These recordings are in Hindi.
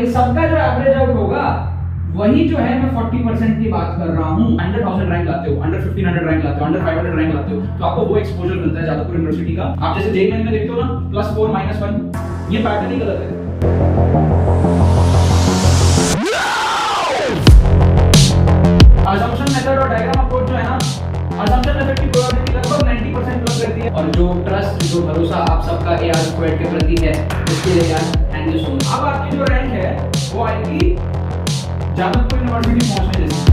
इन सबका जो एवरेज आउट होगा वही जो है मैं 40% की बात कर रहा हूँ। 100,000 रैंक लाते हो, अंडर 1500 रैंक लाते हो, अंडर 500 रैंक लाते हो, तो आपको वो एक्सपोजर मिलता है जादवपुर यूनिवर्सिटी का। आप जैसे जेईई में देखते हो ना +4 -1, ये पैटर्न ही गलत है। असम्पशन मेथड और डायग्राम अप्रोच जो है ना, असम्पशन मेथड की प्रोबेबिलिटी लगभग 90% प्लस करती है, और जो ट्रस्ट, जो भरोसा आप सबका AR स्क्वाड के प्रति है, उसके लिए यार थैंक यू सो मच। अब आपकी जो रैंक है वो आएगी जादवपुर यूनिवर्सिटी पहुंचने जैसी।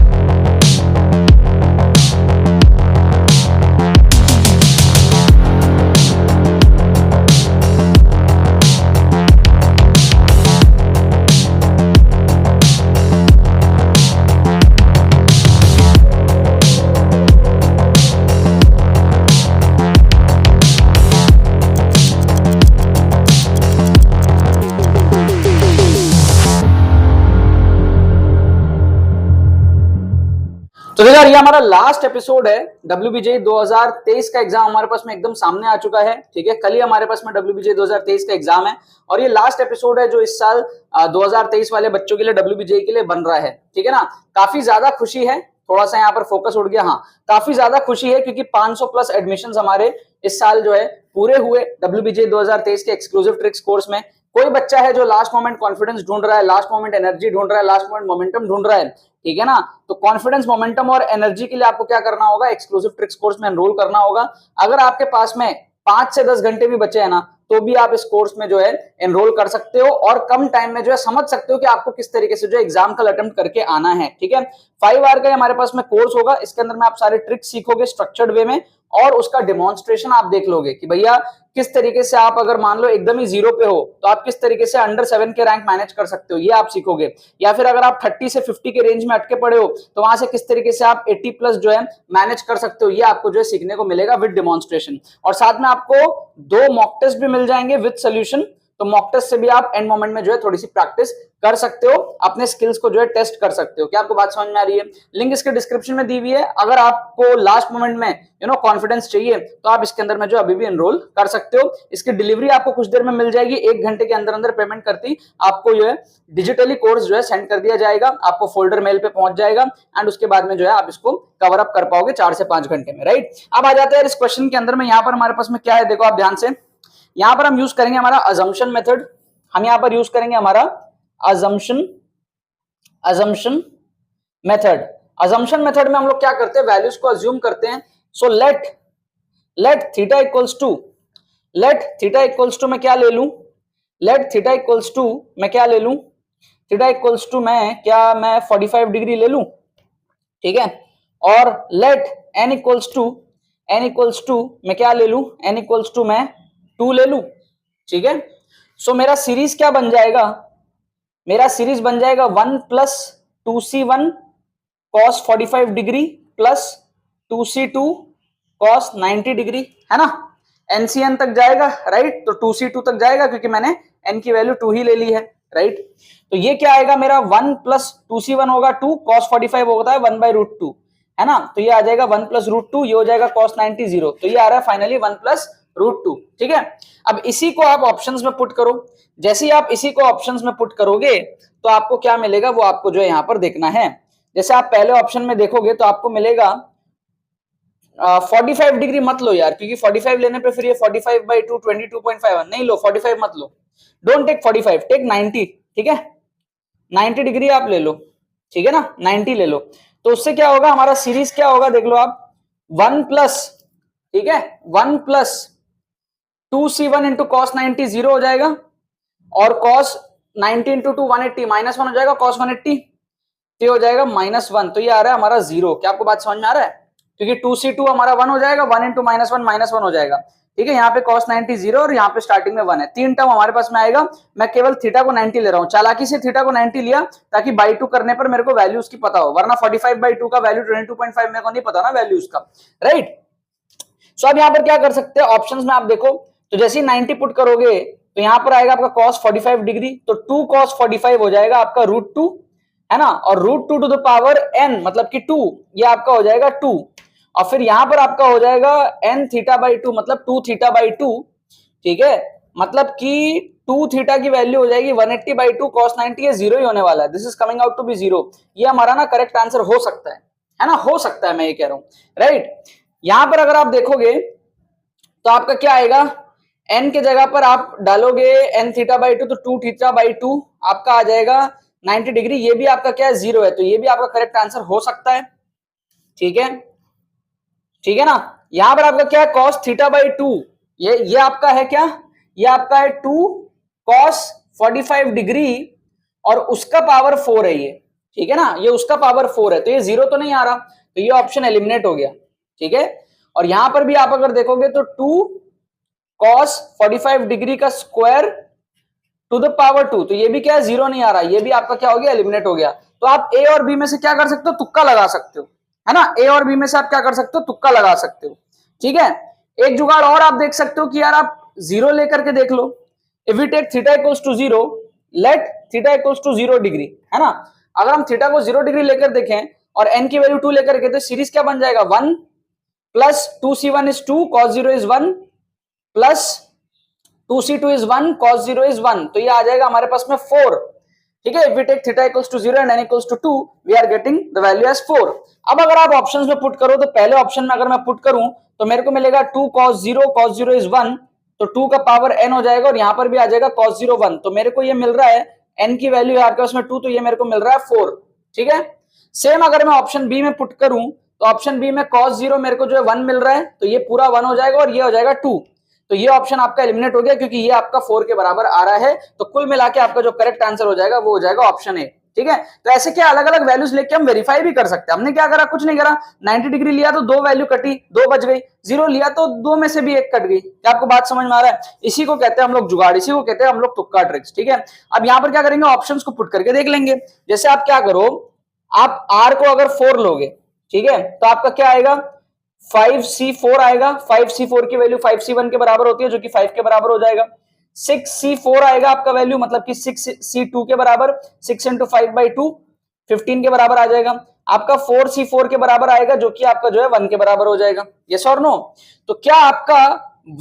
तो यार ये हमारा लास्ट एपिसोड है। WBJ 2023 का एग्जाम हमारे पास में एकदम सामने आ चुका है, ठीक है। कल ही हमारे पास में WBJ 2023 का एग्जाम है, और ये लास्ट एपिसोड है जो इस साल 2023 वाले बच्चों के लिए WBJ के लिए बन रहा है, ठीक है ना। काफी ज्यादा खुशी है, थोड़ा सा यहाँ पर फोकस उड़ गया, हाँ काफी ज्यादा खुशी है क्योंकि 500 प्लस एडमिशंस हमारे इस साल जो है पूरे हुए WBJ 2023 के एक्सक्लूसिव ट्रिक्स कोर्स में। कोई बच्चा है जो लास्ट मोमेंट कॉन्फिडेंस ढूंढ रहा है, लास्ट मोमेंट एनर्जी ढूंढ रहा है, लास्ट मोमेंट मोमेंटम ढूंढ रहा है, ठीक है ना, तो कॉन्फिडेंस, मोमेंटम और एनर्जी के लिए आपको क्या करना होगा, एक्सक्लूसिव ट्रिक्स कोर्स में एनरोल करना होगा। अगर आपके पास में 5 से 10 घंटे भी बचे हैं ना, तो भी आप इस कोर्स में जो है एनरोल कर सकते हो, और कम टाइम में जो है समझ सकते हो कि आपको किस तरीके से जो एग्जाम का अटेम्प्ट करके आना है, ठीक है। 5 आवर का हमारे पास में कोर्स होगा, इसके अंदर में आप सारे ट्रिक्स सीखोगे स्ट्रक्चर्ड वे में, और उसका डेमोन्स्ट्रेशन आप देख लोगे कि भैया किस तरीके से आप अगर मान लो एकदम ही 0 पे हो तो आप किस तरीके से अंडर 7 के रैंक मैनेज कर सकते हो, ये आप सीखोगे। या फिर अगर आप 30 से 50 के रेंज में अटके पड़े हो तो वहां से किस तरीके से आप 80 प्लस जो है मैनेज कर सकते हो, ये आपको जो है सीखने को मिलेगा विद डेमोन्स्ट्रेशन। और साथ में आपको 2 मॉक टेस्ट भी मिल जाएंगे विद सोल्यूशन, तो मॉक टेस्ट से भी आप एंड मोमेंट में जो है थोड़ी सी प्रैक्टिस कर सकते हो, अपने स्किल्स को जो है टेस्ट कर सकते हो। क्या आपको बात समझ में आ रही है? लिंक इसके डिस्क्रिप्शन में दी हुई है। अगर आपको लास्ट मोमेंट में कॉन्फिडेंस चाहिए तो आप इसके अंदर में जो अभी भी एनरोल कर सकते हो। इसकी डिलीवरी आपको कुछ देर में मिल जाएगी, 1 घंटे के अंदर अंदर पेमेंट करती आपको जो है डिजिटली कोर्स जो है सेंड कर दिया जाएगा, आपको फोल्डर मेल पे पहुंच जाएगा, एंड उसके बाद में जो है आप इसको कवर अप कर पाओगे 4 से 5 घंटे में, राइट। अब आ जाते हैं इस क्वेश्चन के अंदर में। यहाँ पर हमारे पास में क्या है, देखो आप ध्यान से, यहाँ पर हम यूज करेंगे हमारा अजम्पशन मेथड। हम यहाँ पर यूज करेंगे हमारा अजम्पशन मेथड। अजम्पशन मेथड में हम लोग क्या करते हैं, वैल्यूज को अज्यूम करते हैं। So let theta equals to, मैं क्या ले लूं, लेट थीटा इक्वल्स टू मैं क्या ले लूं, थीटा इक्वल्स टू मैं 45 डिग्री ले लूं, ठीक है। और लेट n इक्वल्स टू मैं क्या ले लूं, n इक्वल्स टू मैं 2 ले लूं, ठीक है। सो मेरा सीरीज क्या बन जाएगा, मेरा सीरीज बन जाएगा 1 plus 2c1 cos 45 degree plus 2c2 cos 90 degree, है ना। NCN तक जाएगा, राइट, तो 2c2 तक जाएगा क्योंकि मैंने n की वैल्यू 2 ही ले ली है, राइट। तो ये क्या आएगा मेरा 1 प्लस 2c1 होगा 2, cos 45 होता है 1/√2, है ना, तो ये आ जाएगा 1 प्लस √2, ये हो जाएगा cos 90 0, तो ये आ रहा है फाइनली 1 प्लस √2, ठीक है। अब इसी को आप ऑप्शंस में पुट करो, जैसे ही आप इसी को ऑप्शंस में पुट करोगे तो आपको क्या मिलेगा वो आपको जो है यहाँ पर देखना है। जैसे आप पहले ऑप्शन में देखोगे तो आपको मिलेगा 45 डिग्री मत लो यार, क्योंकि 45 लेने पे फिर ये 45/2 22.51 नहीं लो, 45 मत लो, डोंट टेक 45, टेक 90, ठीक है। 90 डिग्री आप ले लो, ठीक है ना, 90 ले लो। तो उससे क्या होगा, हमारा सीरीज क्या होगा देख लो आप, 1 प्लस, ठीक है, 1 प्लस 2c1 इंटू cos 90 0 हो जाएगा, और cos 90 इंटू 2 180 -1 हो जाएगा, cos 180 तो हो जाएगा -1, तो ये आ रहा है हमारा 0। क्या आपको बात समझ में आ रहा है? क्योंकि 2c2 हमारा 1 हो जाएगा, 1 इंटू -1 हो जाएगा, ठीक है। यहाँ पे cos 90 0 और यहाँ पे स्टार्टिंग में 1 है, 3 टर्म हमारे पास में आएगा। मैं केवल थीटा को 90 ले रहा हूँ, चालाकी से थीटा को 90 लिया ताकि बाई 2 करने पर मेरे को वैल्यू उसकी पता हो, वरना 45/2 का वैल्यू 22.5 मेरे को नहीं पता ना वैल्यू उसका, राइट। सो अब यहाँ पर क्या कर सकते हैं, ऑप्शंस में आप देखो, तो जैसे ही 90 पुट करोगे तो यहाँ पर आएगा आपका cos 45 डिग्री, तो 2 cos 45 हो जाएगा आपका √2, है ना, और √2 टू द पावर n मतलब कि 2, ये आपका हो जाएगा 2, और फिर यहां पर आपका हो जाएगा n थीटा बाई 2 मतलब 2 थीटा बाई 2, ठीक है। मतलब कि 2 थीटा की वैल्यू हो जाएगी 180/2 cos 90, ये जीरो ही होने वाला है, this is coming out to be zero. ये हमारा ना करेक्ट आंसर हो सकता है ना, हो सकता है, मैं ये कह रहा हूं, राइट। यहां पर अगर आप देखोगे तो आपका क्या आएगा, n के जगह पर आप डालोगे n थीटा/2 तो 2 थीटा/2 आपका आ जाएगा 90 डिग्री, ये भी आपका क्या है, जीरो है, तो ये भी आपका करेक्ट आंसर हो सकता है, ठीक है, ठीक है ना। यहां पर आपका क्या है, cos थीटा/2, ये आपका है क्या, ये आपका है 2 cos 45 डिग्री और उसका पावर 4 है ये, ठीक है ना, ये उसका पावर 4 है, तो ये जीरो तो नहीं आ रहा, तो ये ऑप्शन एलिमिनेट हो गया, ठीक है। और यहां पर भी आप अगर देखोगे तो 2 cos 45 डिग्री का स्क्वायर टू द पावर 2, तो ये भी क्या है, जीरो नहीं आ रहा, ये भी आपका क्या हो गया, एलिमिनेट हो गया। तो आप ए और बी में से क्या कर सकते हो, तुक्का लगा सकते हो, है ना, ए और बी में से आप क्या कर सकते हो, तुक्का लगा सकते हो, ठीक है। एक जुगाड़ और आप देख सकते हो कि यार आप जीरो लेकर के देख लो, if we take theta equals to zero, let theta equals to 0 degree, है ना, अगर हम थीटा को 0 डिग्री लेकर देखें और एन की वैल्यू 2 लेकर के, तो सीरीज क्या बन जाएगा, 1 plus 2c1 is 2 cos 0 is 1 plus 2c2 is 1 cos 0 is 1, तो ये आ जाएगा हमारे पास में 4, ठीक है। If we take theta equals to 0 and n equals to 2, we are getting the value as 4। अब अगर आप ऑप्शंस में पुट करो, तो पहले ऑप्शन में अगर मैं पुट करूं तो मेरे को मिलेगा 2 cos 0 इज 1, तो 2 का पावर n हो जाएगा, और यहां पर भी आ जाएगा cos 0 1, तो मेरे को ये मिल रहा है n की वैल्यू है आपके पास में 2, तो ये मेरे को मिल रहा है 4, ठीक है। सेम अगर मैं ऑप्शन बी में पुट करूं तो ऑप्शन बी में cos 0 मेरे को जो है 1 मिल रहा है, तो ये पूरा 1 हो जाएगा और ये हो जाएगा 2, तो ये ऑप्शन आपका एलिमिनेट हो गया क्योंकि ये आपका 4 के बराबर आ रहा है, तो कुल मिला के आपका जो करेक्ट आंसर हो जाएगा वो हो जाएगा ऑप्शन ए, ठीक है। तो ऐसे क्या अलग अलग वैल्यूज लेके हम वेरीफाई भी कर सकते हैं। हमने क्या करा, कुछ नहीं करा, 90 डिग्री लिया तो 2 वैल्यू कटी, 2 बच गई, 0 लिया तो 2 में से भी 1 कट गई, क्या आपको बात समझ में आ रहा है, इसी को कहते हैं हम लोग जुगाड़, इसी को कहते हैं हम लोग तुक्का ट्रिक्स, ठीक है। अब यहाँ पर क्या करेंगे, ऑप्शंस को पुट करके देख लेंगे। जैसे आप क्या करो, आप r को अगर 4 लोगे, ठीक है, तो आपका क्या आएगा, 5c4 आएगा, 5c4 की वैल्यू 5c1 के बराबर होती है, जो कि 5 के बराबर हो जाएगा। 6c4 आएगा आपका वैल्यू, मतलब कि 6c2 के बराबर, 6 इंटू 5/2 15 के बराबर आ जाएगा। आपका 4c4 के बराबर आएगा, जो कि आपका जो है 1 के बराबर हो जाएगा, यस और नो। तो क्या आपका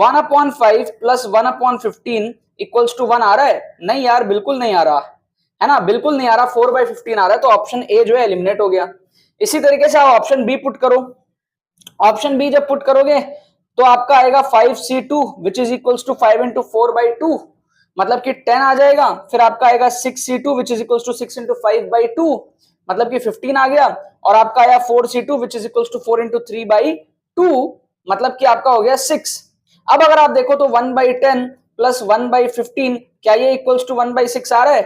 1/5 प्लस 1/15 इक्वल्स टू 1 आ रहा है, नहीं यार, बिल्कुल नहीं आ रहा है ना, बिल्कुल नहीं आ रहा, 4/15 आ रहा है, तो ऑप्शन ए जो है एलिमिनेट हो गया। इसी तरीके से आप ऑप्शन बी पुट करो, ऑप्शन बी जब पुट करोगे तो आपका आएगा 5c2 which is equals to 5 into 4/2, मतलब कि 10 आ जाएगा। फिर आपका आएगा 6c2 which is equals to 6 into 5/2, मतलब कि 15 आ गया। और आपका आया 4c2 which is equals to 4 into 3/2, मतलब कि आपका हो गया 6। अब अगर आप देखो तो 1/10 प्लस 1/15, क्या ये इक्वल्स टू 1/6 आ रहा है,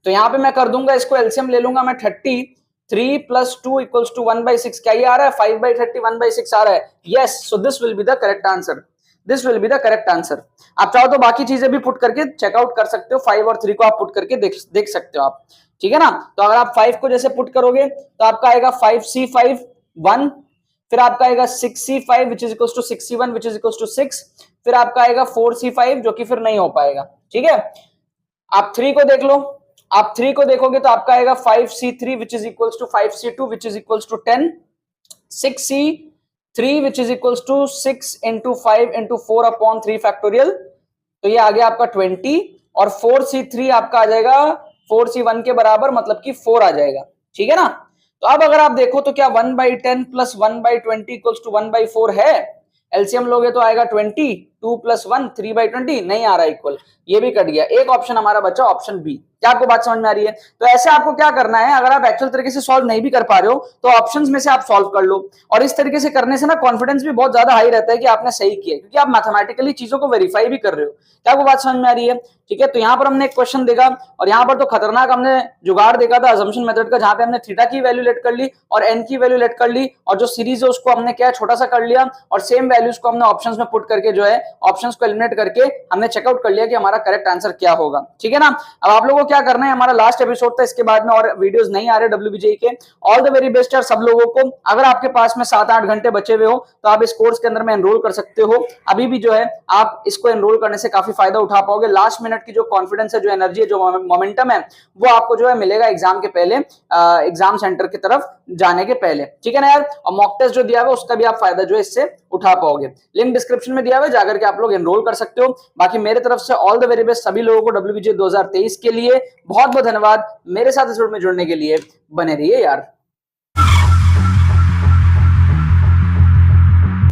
तो यहां पे मैं कर दूंगा, इसको एलसीएम ले लूंगा मैं 30, 3 प्लस 2 इक्वल्स टू 1/6, क्या ये आ रहा है, 5/30 1/6 आ रहा है, yes. So this will be the correct answer, this will be the correct answer. आप चाहो तो बाकी चीजें भी पुट करके चेकआउट कर सकते हो, 5 और 3 को आप पुट करके देख सकते हो आप, ठीक है ना। तो अगर आप 5 को जैसे पुट करोगे तो आपका आएगा 5c5 1, फिर आपका आएगा 6c5 which is equals to 6c1 which is equals to 6, फिर आपका आएगा 4c5 जो कि फिर नहीं हो पाएगा, ठीक है। आप 3 को देख लो, आप 3 को देखोगे तो आपका आएगा 5c3 which is equals to 5c2 which is equals to 10, 6c3 which is equals to 6 into 5 into 4/3 factorial, तो ये आ गया आपका 20, और 4c3 आपका आ जाएगा 4c1 के बराबर, मतलब कि 4 आ जाएगा, ठीक है ना। तो अब अगर आप देखो तो क्या 1/10 प्लस 1/20 इक्वल्स टू 1/4 है, एलसीएम लोगे तो आएगा 20, 2 प्लस 1 3/20, नहीं आ रहा इक्वल, ये भी कट गया। एक ऑप्शन हमारा बचा ऑप्शन बी, क्या आपको बात समझ में आ रही है। तो ऐसे आपको क्या करना है, अगर आप एक्चुअल तरीके से सॉल्व नहीं भी कर पा रहे हो तो ऑप्शंस में से आप सॉल्व कर लो, और इस तरीके से करने से ना कॉन्फिडेंस भी बहुत ज्यादा हाई रहता है कि आपने सही किया, क्योंकि आप मैथमेटिकली चीजों को वेरीफाई भी कर रहे हो। क्या आपको बात समझ में आ रही है, ठीक है। तो यहाँ पर हमने एक क्वेश्चन देखा, और यहाँ पर तो खतरनाक हमने जुगाड़ देखा था अजम्पशन मेथड का, जहां पे हमने थीटा की वैल्यू लेट कर ली और एन की वैल्यू लेट कर ली, और जो सीरीज है उसको हमने क्या छोटा सा कर लिया, और सेम वैल्यूज को हमने ऑप्शंस में पुट करके जो है ऑप्शंस को एलिमिनेट करके हमने चेकआउट कर लिया कि हमारा करेक्ट आंसर क्या होगा, ठीक है ना। अब आप लोगों को क्या करना है, हमारा लास्ट एपिसोड था, इसके बाद में और वीडियोस नहीं आ रहे डब्ल्यूबीजेई के। ऑल द वेरी बेस्ट यार सब लोगों को। अगर आपके पास में 7-8 घंटे बचे हुए हो तो आप इस कोर्स के अंदर में एनरोल कर सकते हो, अभी भी जो है आप इसको एनरोल करने से काफी फायदा उठा पाओगे। लास्ट मिनट की जो कॉन्फिडेंस है, जो एनर्जी है, जो मोमेंटम है, वो आपको जो है मिलेगा एग्जाम के पहले, एग्जाम सेंटर की तरफ जाने के पहले, ठीक है ना यार। और मॉक टेस्ट जो दिया हुआ उसका भी आप फायदा जो है इससे उठा पाओगे। लिंक डिस्क्रिप्शन में दिया हुआ है, जाकर करके आप लोग एनरोल कर सकते हो। बाकी मेरे तरफ से ऑल द वेरी बेस्ट सभी लोगों को WBJ 2023 के लिए। बहुत बहुत धन्यवाद मेरे साथ इस वीडियो में जुड़ने के लिए। बने रहिए यार।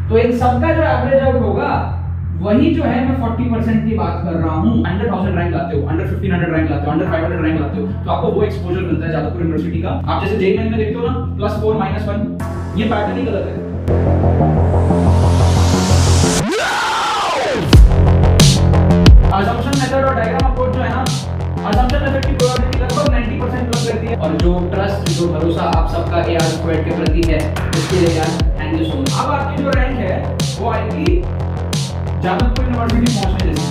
तो इन सबका जो एवरेज आउट होगा वही जो है मैं 40% की बात कर रहा हूं। 100,000 रैंक लाते हो, अंडर 1500 रैंक लाते हो, अंडर 500 रैंक लाते हो, तो आपको वो एक्सपोजर मिलता है जादवपुर यूनिवर्सिटी का। आप जैसे जेईई में देखते हो ना +4 -1, ये पैटर्न ही गलत है। असम्पशन मेथड और डायग्राम अप्रोच जो है ना, असम्पशन मेथड की प्रोबेबिलिटी लगभग 90% प्लस रहती है, और जो ट्रस्ट, जो भरोसा आप सबका AR स्क्वाड के प्रति है, उसके लिए यार थैंक यू सो मच। अब आपकी जो रैंक है वो आएगी जादवपुर यूनिवर्सिटी पहुंचने जैसी।